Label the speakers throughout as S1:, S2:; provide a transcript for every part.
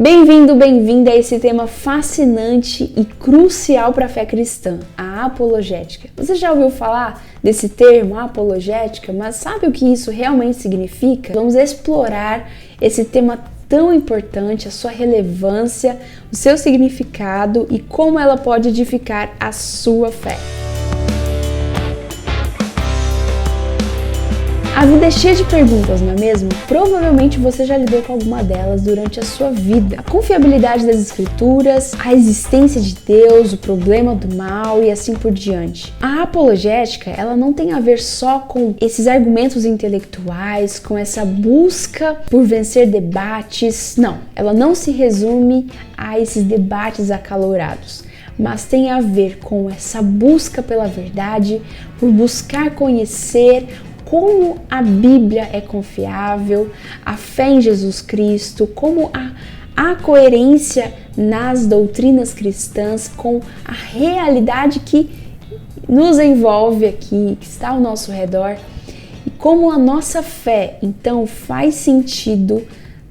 S1: Bem-vindo, bem-vinda a esse tema fascinante e crucial para a fé cristã, a apologética. Você já ouviu falar desse termo, apologética, mas sabe o que isso realmente significa? Vamos explorar esse tema tão importante, a sua relevância, o seu significado e como ela pode edificar a sua fé. A vida é cheia de perguntas, não é mesmo? Provavelmente você já lidou com alguma delas durante a sua vida. A confiabilidade das escrituras, a existência de Deus, o problema do mal e assim por diante. A apologética, ela não tem a ver só com esses argumentos intelectuais, com essa busca por vencer debates. Não, ela não se resume a esses debates acalorados, mas tem a ver com essa busca pela verdade, por buscar conhecer como a Bíblia é confiável, a fé em Jesus Cristo, como há coerência nas doutrinas cristãs com a realidade que nos envolve aqui, que está ao nosso redor, e como a nossa fé, então, faz sentido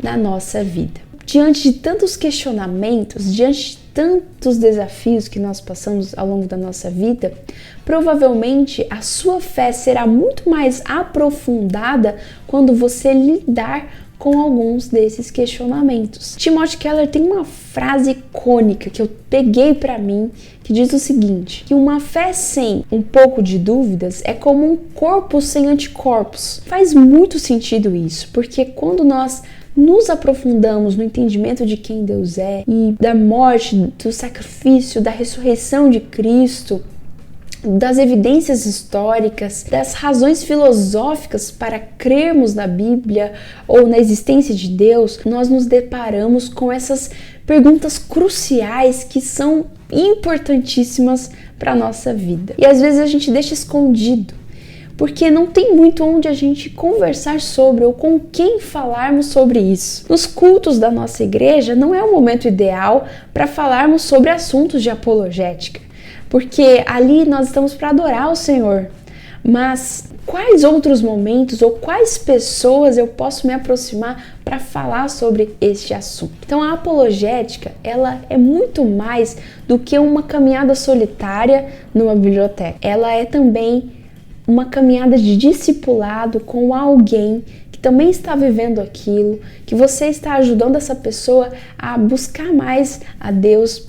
S1: na nossa vida. Diante de tantos questionamentos, diante de tantos desafios que nós passamos ao longo da nossa vida, provavelmente a sua fé será muito mais aprofundada quando você lidar com alguns desses questionamentos. Timothy Keller tem uma frase icônica que eu peguei para mim, que diz o seguinte, que uma fé sem um pouco de dúvidas é como um corpo sem anticorpos. Faz muito sentido isso, porque quando nós nos aprofundamos no entendimento de quem Deus é e da morte, do sacrifício, da ressurreição de Cristo, das evidências históricas, das razões filosóficas para crermos na Bíblia ou na existência de Deus, nós nos deparamos com essas perguntas cruciais que são importantíssimas para a nossa vida. E às vezes a gente deixa escondido, porque não tem muito onde a gente conversar sobre ou com quem falarmos sobre isso. Nos cultos da nossa igreja não é o momento ideal para falarmos sobre assuntos de apologética, porque ali nós estamos para adorar o Senhor. Mas quais outros momentos ou quais pessoas eu posso me aproximar para falar sobre este assunto? Então a apologética, ela é muito mais do que uma caminhada solitária numa biblioteca. Ela é também uma caminhada de discipulado com alguém que também está vivendo aquilo, que você está ajudando essa pessoa a buscar mais a Deus,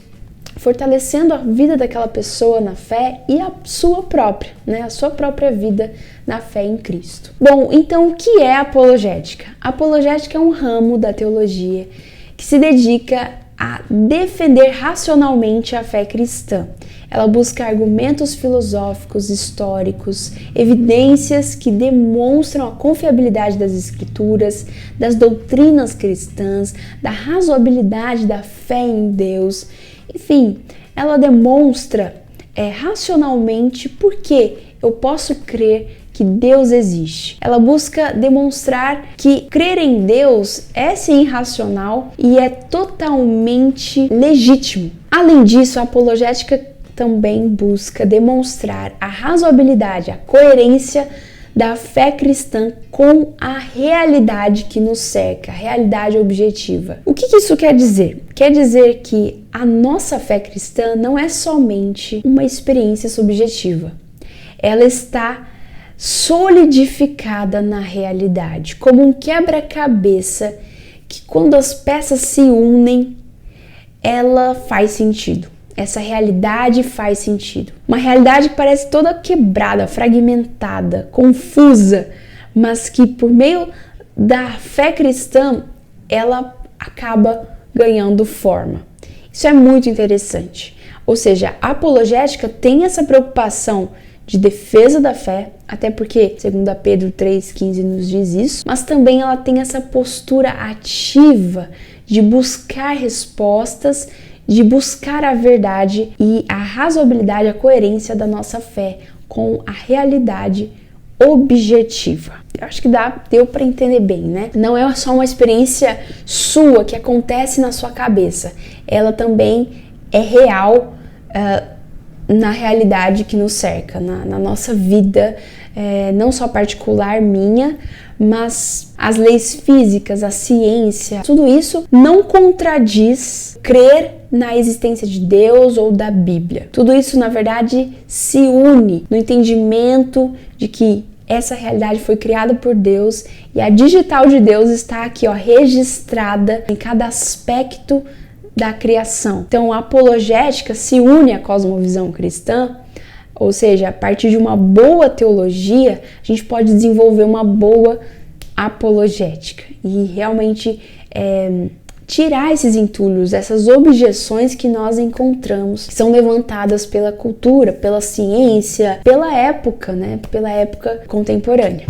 S1: fortalecendo a vida daquela pessoa na fé e a sua própria, a sua própria vida na fé em Cristo. Bom, então o que é apologética? A apologética é um ramo da teologia que se dedica a defender racionalmente a fé cristã. Ela busca argumentos filosóficos, históricos, evidências que demonstram a confiabilidade das escrituras, das doutrinas cristãs, da razoabilidade da fé em Deus. Enfim, ela demonstra racionalmente por que eu posso crer que Deus existe. Ela busca demonstrar que crer em Deus é sim racional e é totalmente legítimo. Além disso, a apologética também busca demonstrar a razoabilidade, a coerência da fé cristã com a realidade que nos cerca, a realidade objetiva. O que isso quer dizer? Quer dizer que a nossa fé cristã não é somente uma experiência subjetiva. Ela está solidificada na realidade, como um quebra-cabeça que quando as peças se unem, ela faz sentido. Essa realidade faz sentido. Uma realidade que parece toda quebrada, fragmentada, confusa, mas que por meio da fé cristã, ela acaba ganhando forma. Isso é muito interessante. Ou seja, a apologética tem essa preocupação de defesa da fé, até porque 2 Pedro 3,15 nos diz isso, mas também ela tem essa postura ativa de buscar respostas, de buscar a verdade e a razoabilidade, a coerência da nossa fé com a realidade objetiva. Eu acho que deu para entender bem, né? Não é só uma experiência sua que acontece na sua cabeça, ela também é real na realidade que nos cerca, na nossa vida, não só particular minha, mas as leis físicas, a ciência, tudo isso não contradiz crer na existência de Deus ou da Bíblia. Tudo isso, na verdade, se une no entendimento de que essa realidade foi criada por Deus e a digital de Deus está aqui, registrada em cada aspecto da criação. Então, a apologética se une à cosmovisão cristã, ou seja, a partir de uma boa teologia, a gente pode desenvolver uma boa apologética e realmente tirar esses entulhos, essas objeções que nós encontramos, que são levantadas pela cultura, pela ciência, pela época, pela época contemporânea.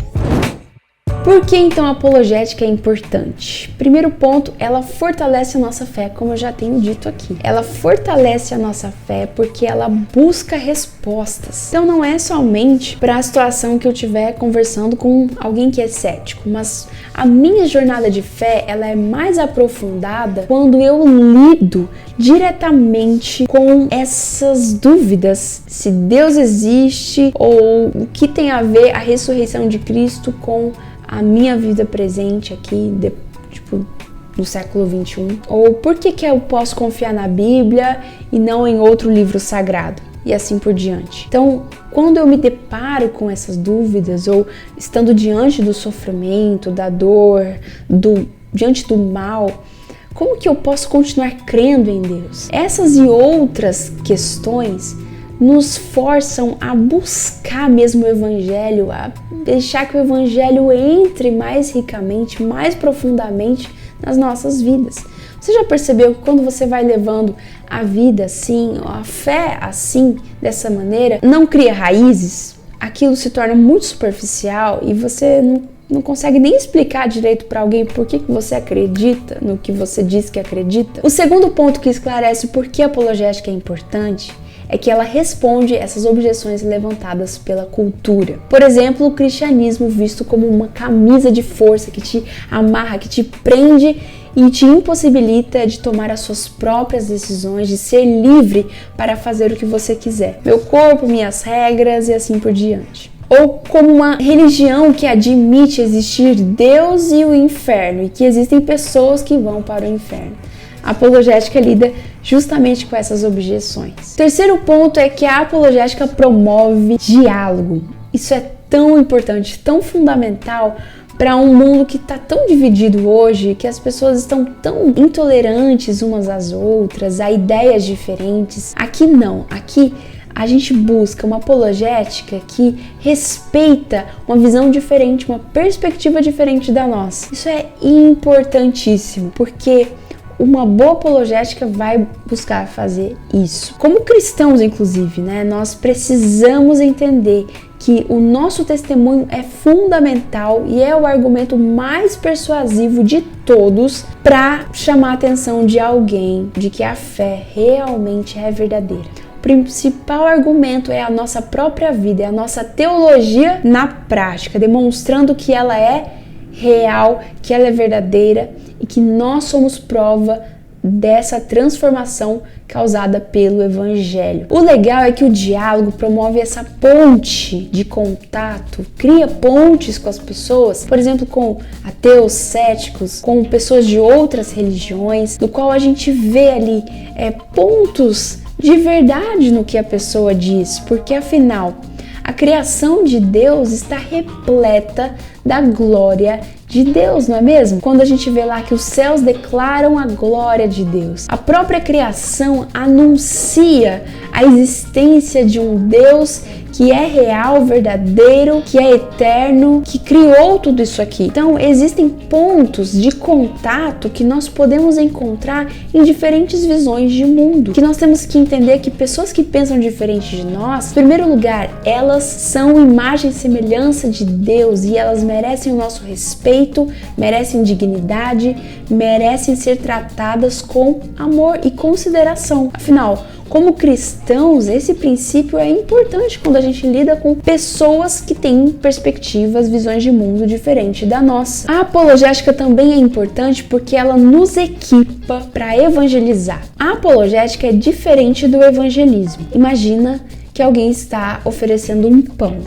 S1: Por que então a apologética é importante? Primeiro ponto, ela fortalece a nossa fé, como eu já tenho dito aqui. Ela fortalece a nossa fé porque ela busca respostas. Então não é somente para a situação que eu estiver conversando com alguém que é cético, mas a minha jornada de fé, ela é mais aprofundada quando eu lido diretamente com essas dúvidas, se Deus existe ou o que tem a ver a ressurreição de Cristo com a minha vida presente aqui, no século 21. Ou por que eu posso confiar na Bíblia e não em outro livro sagrado? E assim por diante. Então, quando eu me deparo com essas dúvidas, ou estando diante do sofrimento, da dor, diante do mal, como que eu posso continuar crendo em Deus? Essas e outras questões nos forçam a buscar mesmo o Evangelho, a deixar que o Evangelho entre mais ricamente, mais profundamente nas nossas vidas. Você já percebeu que quando você vai levando a vida assim, a fé assim, dessa maneira, não cria raízes? Aquilo se torna muito superficial e você não consegue nem explicar direito para alguém por que você acredita no que você diz que acredita. O segundo ponto que esclarece por que a apologética é importante é que ela responde essas objeções levantadas pela cultura. Por exemplo, o cristianismo visto como uma camisa de força que te amarra, que te prende e te impossibilita de tomar as suas próprias decisões, de ser livre para fazer o que você quiser. Meu corpo, minhas regras e assim por diante. Ou como uma religião que admite existir Deus e o inferno e que existem pessoas que vão para o inferno. A apologética lida justamente com essas objeções. O terceiro ponto é que a apologética promove diálogo. Isso é tão importante, tão fundamental para um mundo que está tão dividido hoje, que as pessoas estão tão intolerantes umas às outras, a ideias diferentes. Aqui não, aqui a gente busca uma apologética que respeita uma visão diferente, uma perspectiva diferente da nossa. Isso é importantíssimo, porque uma boa apologética vai buscar fazer isso. Como cristãos, inclusive, nós precisamos entender que o nosso testemunho é fundamental e é o argumento mais persuasivo de todos para chamar a atenção de alguém de que a fé realmente é verdadeira. O principal argumento é a nossa própria vida, é a nossa teologia na prática, demonstrando que ela é real, que ela é verdadeira e que nós somos prova dessa transformação causada pelo Evangelho. O legal é que o diálogo promove essa ponte de contato, cria pontes com as pessoas, por exemplo, com ateus, céticos, com pessoas de outras religiões, no qual a gente vê ali pontos de verdade no que a pessoa diz, porque afinal, a criação de Deus está repleta da glória de Deus, não é mesmo? Quando a gente vê lá que os céus declaram a glória de Deus, a própria criação anuncia a existência de um Deus que é real, verdadeiro, que é eterno, que criou tudo isso aqui. Então, existem pontos de contato que nós podemos encontrar em diferentes visões de mundo, que nós temos que entender que pessoas que pensam diferente de nós, em primeiro lugar, elas são imagem e semelhança de Deus e elas merecem o nosso respeito, merecem dignidade, merecem ser tratadas com amor e consideração. Afinal, como cristãos, esse princípio é importante quando a gente lida com pessoas que têm perspectivas, visões de mundo diferentes da nossa. A apologética também é importante porque ela nos equipa para evangelizar. A apologética é diferente do evangelismo. Imagina que alguém está oferecendo um pão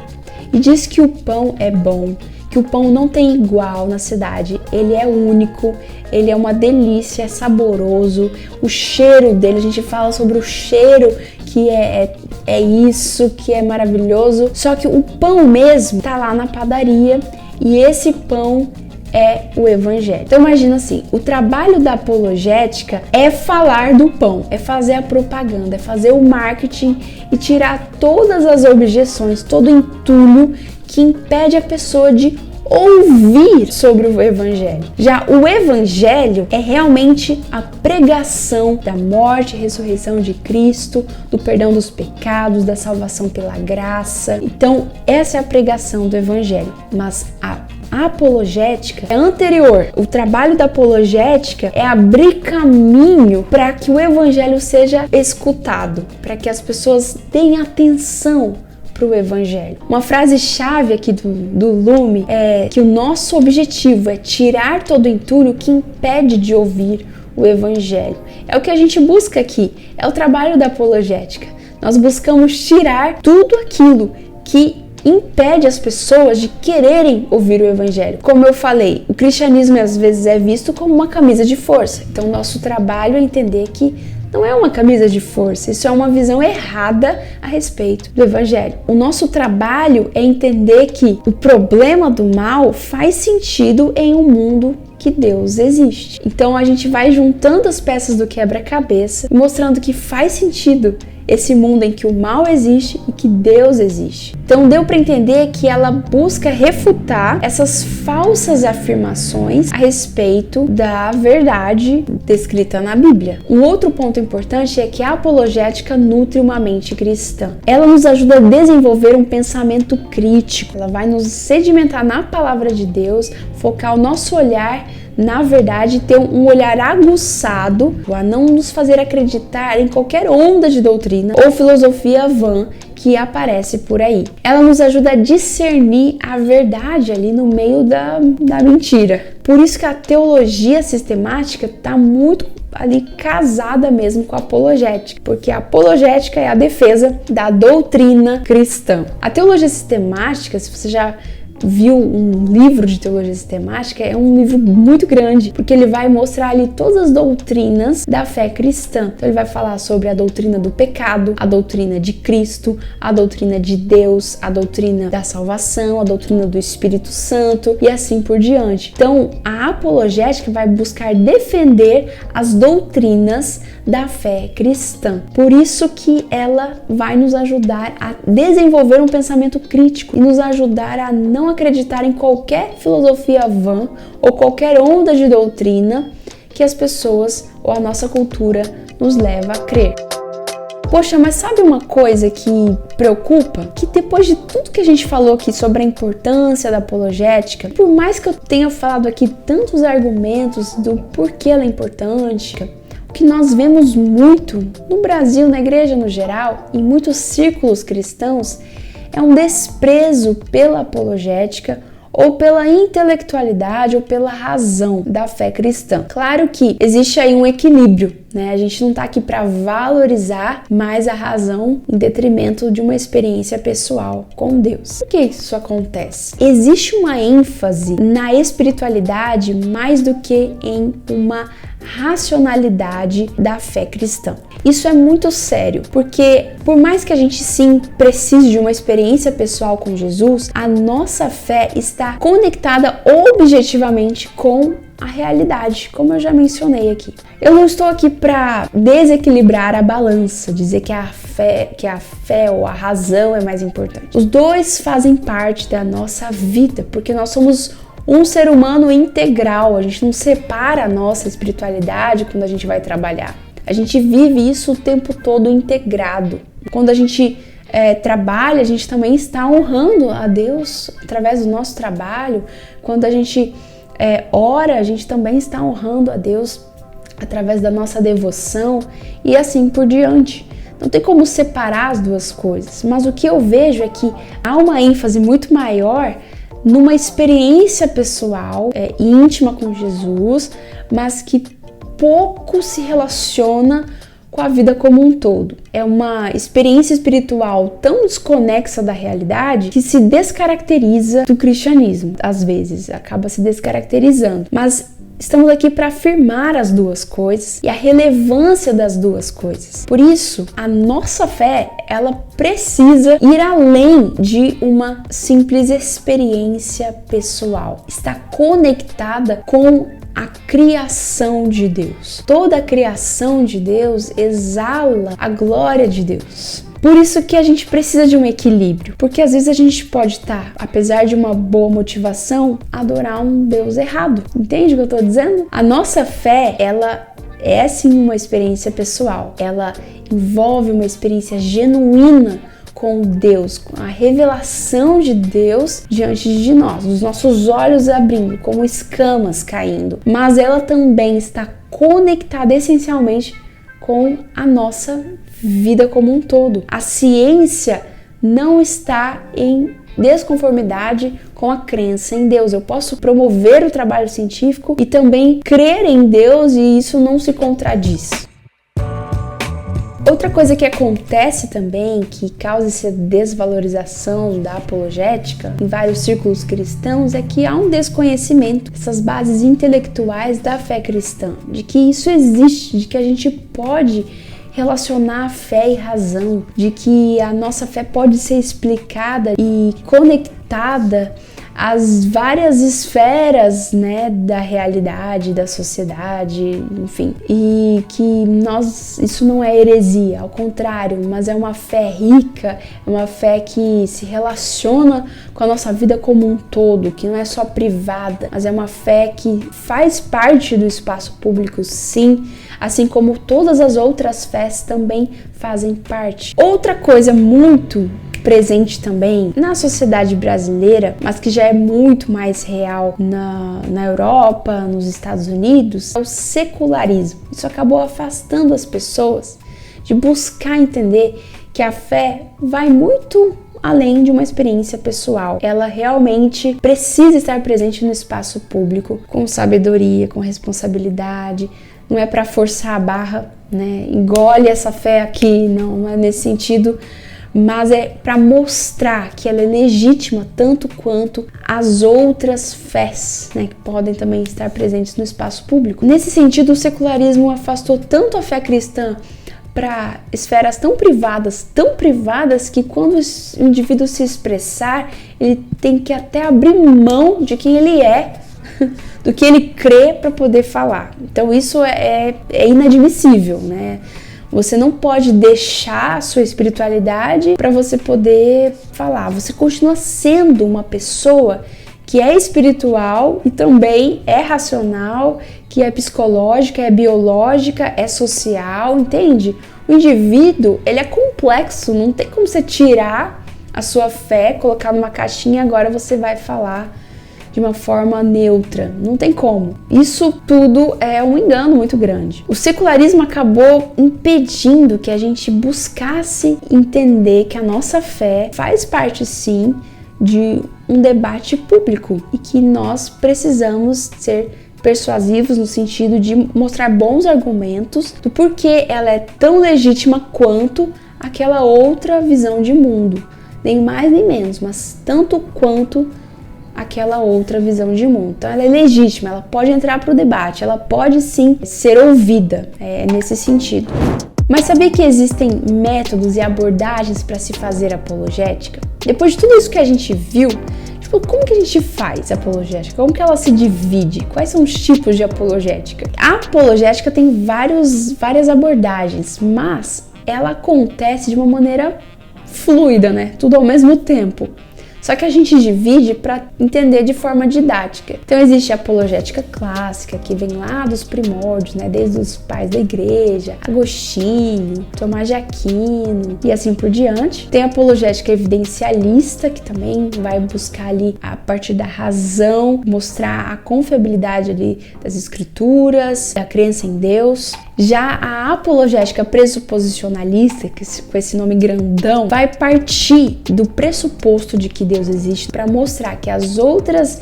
S1: e diz que o pão é bom, que que o pão não tem igual na cidade. Ele é único, ele é uma delícia, é saboroso. O cheiro dele, a gente fala sobre o cheiro que é isso, que é maravilhoso. Só que o pão mesmo tá lá na padaria e esse pão é o evangelho. Então imagina assim, o trabalho da apologética é falar do pão, é fazer a propaganda, é fazer o marketing e tirar todas as objeções, todo o entulho que impede a pessoa de ouvir sobre o evangelho. Já o evangelho é realmente a pregação da morte e ressurreição de Cristo, do perdão dos pecados, da salvação pela graça. Então, essa é a pregação do evangelho. Mas a apologética é anterior. O trabalho da apologética é abrir caminho para que o evangelho seja escutado, para que as pessoas deem atenção para o evangelho. Uma frase-chave aqui do Lume é que o nosso objetivo é tirar todo o entulho que impede de ouvir o evangelho. É o que a gente busca aqui, é o trabalho da apologética. Nós buscamos tirar tudo aquilo que impede as pessoas de quererem ouvir o evangelho. Como eu falei, o cristianismo às vezes é visto como uma camisa de força. Então, nosso trabalho é entender que não é uma camisa de força, isso é uma visão errada a respeito do evangelho. O nosso trabalho é entender que o problema do mal faz sentido em um mundo que Deus existe. Então a gente vai juntando as peças do quebra-cabeça, mostrando que faz sentido esse mundo em que o mal existe e que Deus existe. Então deu para entender que ela busca refutar essas falsas afirmações a respeito da verdade descrita na Bíblia. Um outro ponto importante é que a apologética nutre uma mente cristã. Ela nos ajuda a desenvolver um pensamento crítico. Ela vai nos sedimentar na palavra de Deus, focar o nosso olhar na verdade, ter um olhar aguçado a não nos fazer acreditar em qualquer onda de doutrina ou filosofia vã que aparece por aí. Ela nos ajuda a discernir a verdade ali no meio da mentira. Por isso que a teologia sistemática está muito ali casada mesmo com a apologética, porque a apologética é a defesa da doutrina cristã. A teologia sistemática, se você já viu um livro de teologia sistemática, é um livro muito grande, porque ele vai mostrar ali todas as doutrinas da fé cristã. Então ele vai falar sobre a doutrina do pecado, a doutrina de Cristo, a doutrina de Deus, a doutrina da salvação, a doutrina do Espírito Santo e assim por diante. Então a apologética vai buscar defender as doutrinas da fé cristã. Por isso que ela vai nos ajudar a desenvolver um pensamento crítico e nos ajudar a não acreditar em qualquer filosofia vã ou qualquer onda de doutrina que as pessoas ou a nossa cultura nos leva a crer. Poxa, mas sabe uma coisa que preocupa? Que depois de tudo que a gente falou aqui sobre a importância da apologética, por mais que eu tenha falado aqui tantos argumentos do porquê ela é importante, o que nós vemos muito no Brasil, na igreja no geral, em muitos círculos cristãos, é um desprezo pela apologética ou pela intelectualidade ou pela razão da fé cristã. Claro que existe aí um equilíbrio, né? A gente não está aqui para valorizar mais a razão em detrimento de uma experiência pessoal com Deus. Por que isso acontece? Existe uma ênfase na espiritualidade mais do que em uma racionalidade da fé cristã. Isso é muito sério, porque por mais que a gente sim precise de uma experiência pessoal com Jesus, a nossa fé está conectada objetivamente com a realidade, como eu já mencionei aqui. Eu não estou aqui para desequilibrar a balança, dizer que a fé ou a razão é mais importante. Os dois fazem parte da nossa vida, porque nós somos um ser humano integral, a gente não separa a nossa espiritualidade quando a gente vai trabalhar. A gente vive isso o tempo todo integrado. Quando a gente trabalha, a gente também está honrando a Deus através do nosso trabalho. Quando a gente ora, a gente também está honrando a Deus através da nossa devoção e assim por diante. Não tem como separar as duas coisas, mas o que eu vejo é que há uma ênfase muito maior numa experiência pessoal e íntima com Jesus, mas que pouco se relaciona com a vida como um todo. É uma experiência espiritual tão desconexa da realidade que se descaracteriza do cristianismo. Às vezes, acaba se descaracterizando. Mas estamos aqui para afirmar as duas coisas e a relevância das duas coisas. Por isso, a nossa fé, ela precisa ir além de uma simples experiência pessoal. Está conectada com a criação de Deus. Toda a criação de Deus exala a glória de Deus. Por isso que a gente precisa de um equilíbrio, porque às vezes a gente pode estar, apesar de uma boa motivação, adorar um Deus errado. Entende o que eu estou dizendo? A nossa fé, ela é sim uma experiência pessoal. Ela envolve uma experiência genuína com Deus, com a revelação de Deus diante de nós, os nossos olhos abrindo, como escamas caindo. Mas ela também está conectada essencialmente com a nossa vida como um todo. A ciência não está em desconformidade com a crença em Deus. Eu posso promover o trabalho científico e também crer em Deus e isso não se contradiz. Outra coisa que acontece também, que causa essa desvalorização da apologética em vários círculos cristãos, é que há um desconhecimento dessas bases intelectuais da fé cristã, de que isso existe, de que a gente pode relacionar fé e razão, de que a nossa fé pode ser explicada e conectada às várias esferas, né, da realidade, da sociedade, enfim, e que isso não é heresia, ao contrário, mas é uma fé rica, é uma fé que se relaciona com a nossa vida como um todo, que não é só privada, mas é uma fé que faz parte do espaço público, sim, assim como todas as outras fés também fazem parte. Outra coisa muito presente também na sociedade brasileira, mas que já é muito mais real na Europa, nos Estados Unidos, é o secularismo. Isso acabou afastando as pessoas de buscar entender que a fé vai muito além de uma experiência pessoal. Ela realmente precisa estar presente no espaço público, com sabedoria, com responsabilidade. Não é para forçar a barra, né? Engole essa fé aqui, não é nesse sentido, mas é para mostrar que ela é legítima tanto quanto as outras fés, né, que podem também estar presentes no espaço público. Nesse sentido, o secularismo afastou tanto a fé cristã para esferas tão privadas que quando o indivíduo se expressar, ele tem que até abrir mão de quem ele é, do que ele crê para poder falar. Então isso é inadmissível, né? Você não pode deixar a sua espiritualidade para você poder falar. Você continua sendo uma pessoa que é espiritual e também é racional, que é psicológica, é biológica, é social, entende? O indivíduo, ele é complexo, não tem como você tirar a sua fé, colocar numa caixinha e agora você vai falar de uma forma neutra. Não tem como. Isso tudo é um engano muito grande. O secularismo acabou impedindo que a gente buscasse entender que a nossa fé faz parte, sim, de um debate público e que nós precisamos ser persuasivos no sentido de mostrar bons argumentos do porquê ela é tão legítima quanto aquela outra visão de mundo. Nem mais nem menos, mas tanto quanto aquela outra visão de mundo. Então ela é legítima, ela pode entrar para o debate, ela pode sim ser ouvida, nesse sentido. Mas sabia que existem métodos e abordagens para se fazer apologética? Depois de tudo isso que a gente viu, como que a gente faz apologética? Como que ela se divide? Quais são os tipos de apologética? A apologética tem várias abordagens, mas ela acontece de uma maneira fluida, né? Tudo ao mesmo tempo. Só que a gente divide para entender de forma didática. Então existe a apologética clássica, que vem lá dos primórdios, né? Desde os pais da igreja, Agostinho, Tomás de Aquino e assim por diante. Tem a apologética evidencialista, que também vai buscar ali, a partir da razão, mostrar a confiabilidade ali das escrituras, a crença em Deus. Já a apologética pressuposicionalista, que com esse nome grandão, vai partir do pressuposto de que Deus existe para mostrar que as outras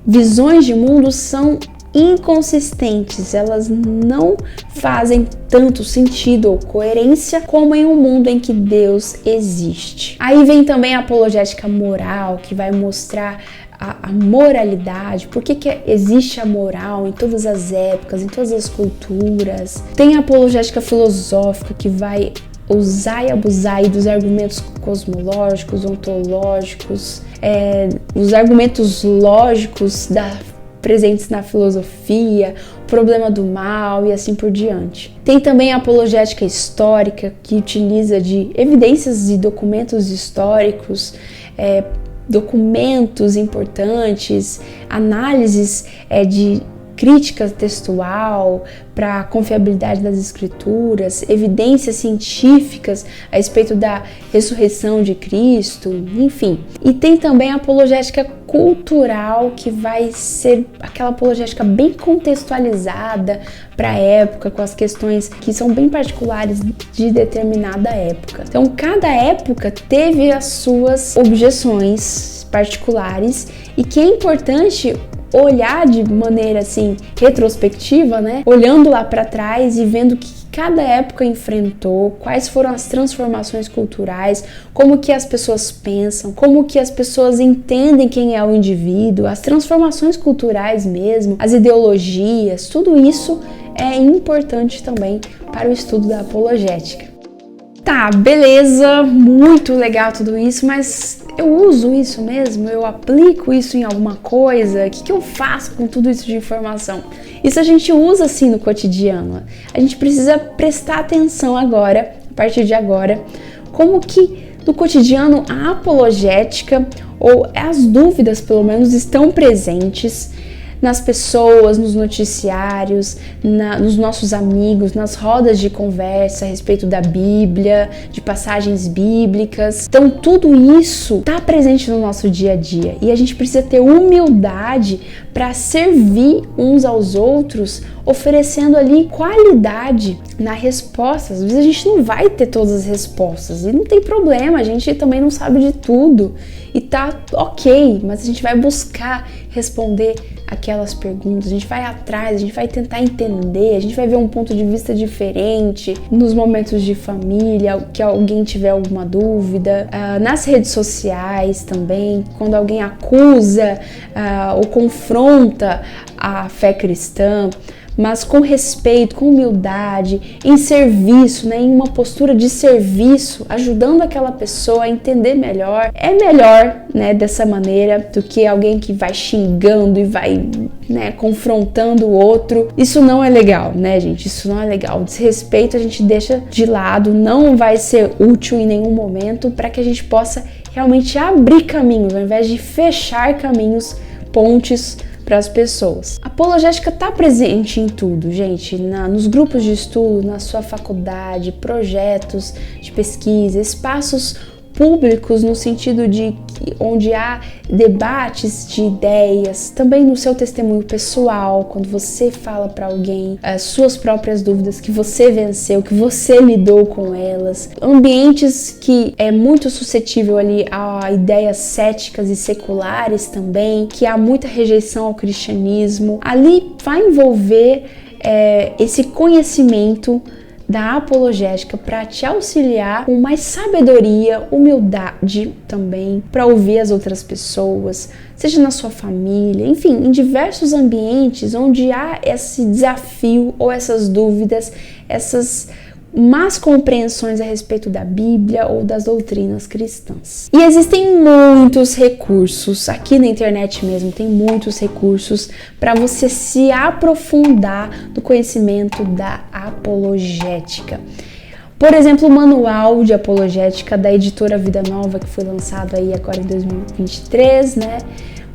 S1: visões de mundo são inconsistentes, elas não fazem tanto sentido ou coerência como em um mundo em que Deus existe. Aí vem também a apologética moral, que vai mostrar a moralidade, por que existe a moral em todas as épocas, em todas as culturas. Tem a apologética filosófica, que vai usar e abusar aí dos argumentos cosmológicos, ontológicos, os argumentos lógicos presentes na filosofia, o problema do mal e assim por diante. Tem também a apologética histórica, que utiliza de evidências e documentos históricos, documentos importantes, análises de crítica textual para a confiabilidade das escrituras, evidências científicas a respeito da ressurreição de Cristo, enfim. E tem também a apologética cultural, que vai ser aquela apologética bem contextualizada para a época, com as questões que são bem particulares de determinada época. Então, cada época teve as suas objeções particulares, e que é importante olhar de maneira assim retrospectiva, né? Olhando lá para trás e vendo que cada época enfrentou, quais foram as transformações culturais, como que as pessoas pensam, como que as pessoas entendem quem é o indivíduo, as transformações culturais mesmo, as ideologias, tudo isso é importante também para o estudo da apologética. Tá, beleza, muito legal tudo isso, mas eu uso isso mesmo? Eu aplico isso em alguma coisa? O que eu faço com tudo isso de informação? Isso a gente usa assim no cotidiano. A gente precisa prestar atenção agora, a partir de agora, como que no cotidiano a apologética, ou as dúvidas pelo menos, estão presentes nas pessoas, nos noticiários, nos nossos amigos, nas rodas de conversa a respeito da Bíblia, de passagens bíblicas. Então tudo isso está presente no nosso dia a dia, e a gente precisa ter humildade para servir uns aos outros, oferecendo ali qualidade na resposta. Às vezes a gente não vai ter todas as respostas, e não tem problema, a gente também não sabe de tudo, e tá ok, mas a gente vai buscar responder aquelas perguntas, a gente vai atrás, a gente vai tentar entender, a gente vai ver um ponto de vista diferente nos momentos de família, que alguém tiver alguma dúvida, nas redes sociais também, quando alguém acusa ou confronta a fé cristã, mas com respeito, com humildade, em serviço, né, em uma postura de serviço, ajudando aquela pessoa a entender melhor. É melhor, né, dessa maneira, do que alguém que vai xingando e vai, né, confrontando o outro. Isso não é legal, né, gente? Isso não é legal. O desrespeito a gente deixa de lado, não vai ser útil em nenhum momento, para que a gente possa realmente abrir caminhos, ao invés de fechar caminhos, pontes para as pessoas. A apologética está presente em tudo, gente, nos grupos de estudo, na sua faculdade, projetos de pesquisa, espaços públicos no sentido de onde há debates de ideias, também no seu testemunho pessoal, quando você fala para alguém as suas próprias dúvidas, que você venceu, que você lidou com elas, ambientes que é muito suscetível ali a ideias céticas e seculares também, que há muita rejeição ao cristianismo, ali vai envolver esse conhecimento da apologética para te auxiliar com mais sabedoria, humildade também, para ouvir as outras pessoas, seja na sua família, enfim, em diversos ambientes onde há esse desafio ou essas dúvidas, essas más compreensões a respeito da Bíblia ou das doutrinas cristãs. E existem muitos recursos, aqui na internet mesmo tem muitos recursos para você se aprofundar no conhecimento da apologética. Por exemplo, o Manual de Apologética da editora Vida Nova, que foi lançado aí agora em 2023, né?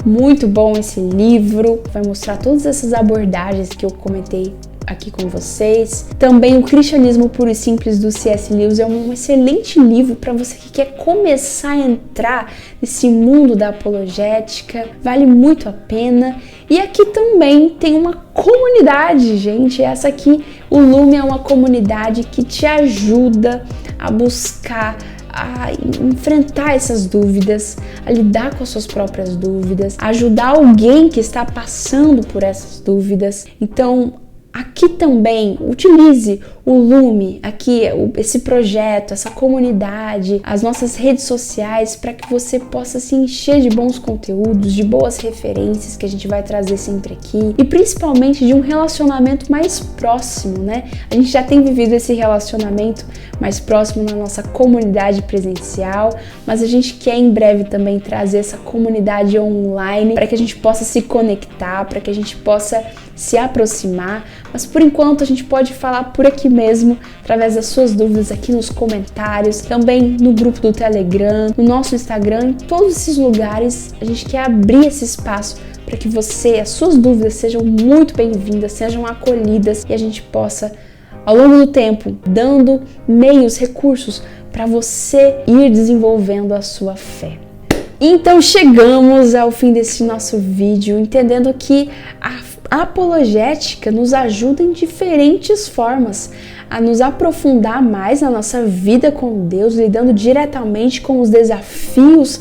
S1: Muito bom esse livro, vai mostrar todas essas abordagens que eu comentei aqui com vocês. Também o Cristianismo Puro e Simples, do C.S. Lewis, é um excelente livro para você que quer começar a entrar nesse mundo da apologética, vale muito a pena. E aqui também tem uma comunidade, gente, essa aqui, o Lume, é uma comunidade que te ajuda a buscar a enfrentar essas dúvidas, a lidar com as suas próprias dúvidas, a ajudar alguém que está passando por essas dúvidas. Então, aqui também, utilize o Lume, aqui esse projeto, essa comunidade, as nossas redes sociais para que você possa se encher de bons conteúdos, de boas referências que a gente vai trazer sempre aqui e principalmente de um relacionamento mais próximo, né? A gente já tem vivido esse relacionamento mais próximo na nossa comunidade presencial, mas a gente quer em breve também trazer essa comunidade online para que a gente possa se conectar, para que a gente possa se aproximar, mas por enquanto a gente pode falar por aqui mesmo, através das suas dúvidas aqui nos comentários, também no grupo do Telegram, no nosso Instagram, em todos esses lugares a gente quer abrir esse espaço para que as suas dúvidas sejam muito bem-vindas, sejam acolhidas e a gente possa, ao longo do tempo, dando meios, recursos para você ir desenvolvendo a sua fé. Então chegamos ao fim desse nosso vídeo, entendendo que a apologética nos ajuda em diferentes formas a nos aprofundar mais na nossa vida com Deus, lidando diretamente com os desafios,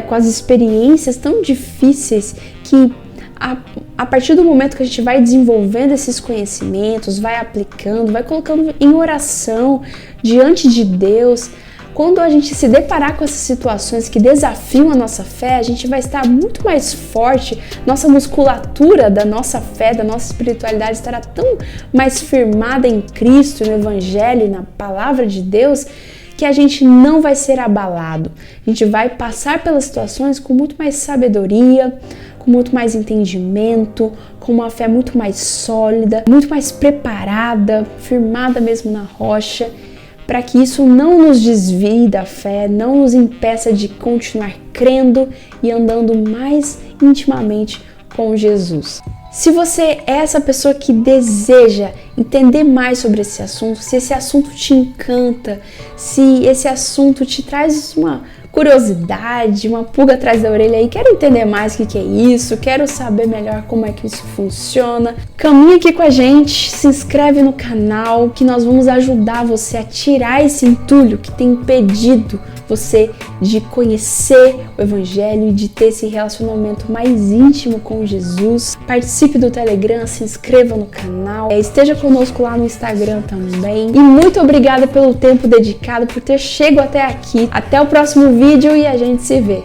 S1: com as experiências tão difíceis que a partir do momento que a gente vai desenvolvendo esses conhecimentos, vai aplicando, vai colocando em oração diante de Deus, quando a gente se deparar com essas situações que desafiam a nossa fé, a gente vai estar muito mais forte, nossa musculatura da nossa fé, da nossa espiritualidade estará tão mais firmada em Cristo, no Evangelho, na Palavra de Deus, que a gente não vai ser abalado. A gente vai passar pelas situações com muito mais sabedoria, com muito mais entendimento, com uma fé muito mais sólida, muito mais preparada, firmada mesmo na rocha, para que isso não nos desvie da fé, não nos impeça de continuar crendo e andando mais intimamente com Jesus. Se você é essa pessoa que deseja entender mais sobre esse assunto, se esse assunto te encanta, se esse assunto te traz uma curiosidade, uma pulga atrás da orelha aí, quero entender mais o que é isso, quero saber melhor como é que isso funciona, caminha aqui com a gente, se inscreve no canal que nós vamos ajudar você a tirar esse entulho que tem impedido você de conhecer o Evangelho e de ter esse relacionamento mais íntimo com Jesus. Participe do Telegram, se inscreva no canal, esteja conosco lá no Instagram também. E muito obrigada pelo tempo dedicado, por ter chegado até aqui. Até o próximo vídeo e a gente se vê.